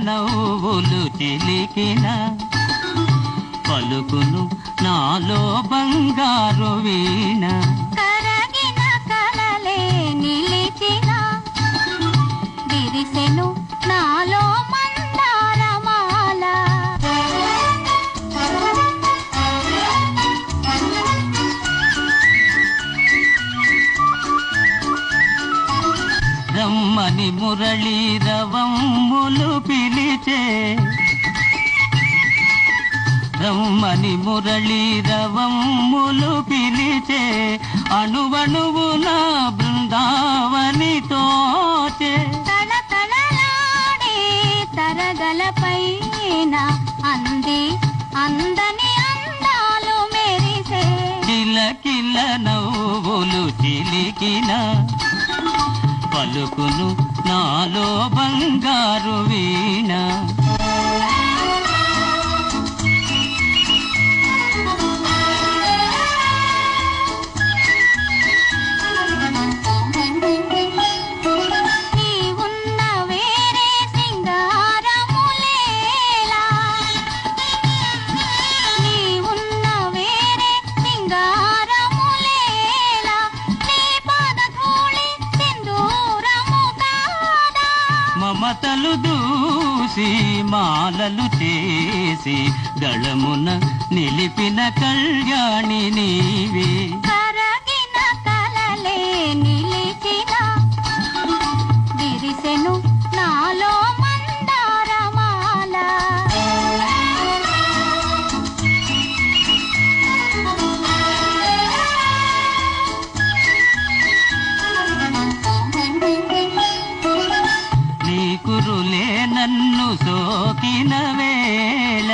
నవ్వులు చిలికిన పలుకును నాలో బంగారు వీణ కరగిన కలలే నిలిచిన విరిసెను నాలో మందారమాల రమ్మని మురళీ రవమ్ములు పిలిచే రమ్మని మురళీ రవమ్ములు పిలిచే అణువణువు నా బృందావని తోచే తళతళలాడే తరగలపైన అంది అందని అందాలు మెరిసే కిలకిల నవ్వులు చిలికిన పలుకును నాలో బంగారు వీణ నీవున్న వేరే సింగారములేలా నీవున్న వేరే సింగారములేలా నీ పాదధూళి సింధూరము కాదా మమతలు దూసి మాలలు చేసి గళమున నిలిపిన కళ్యాణి నీవే కరగిన కలలే నిలిచిన విరిసెను నాలో మందారమాల నీ కురులే నన్ను సోకిన వేళ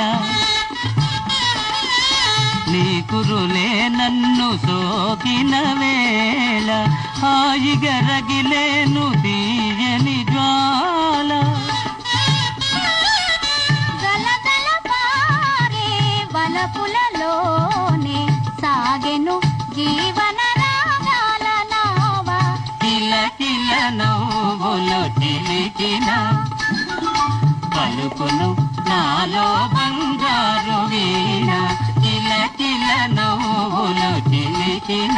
నీ కురులే నన్ను సోకిన వేళ హాయిగా రగిలేను తీయని జ్వాల గలగల పారే వలపులలోనే సాగెను జీవన రాగాల నావా కిలకిల నవ్వులు చిలికిన పలుకును నాలో బంగారు వీణ కిలకిల నవ్వులు చిలికిన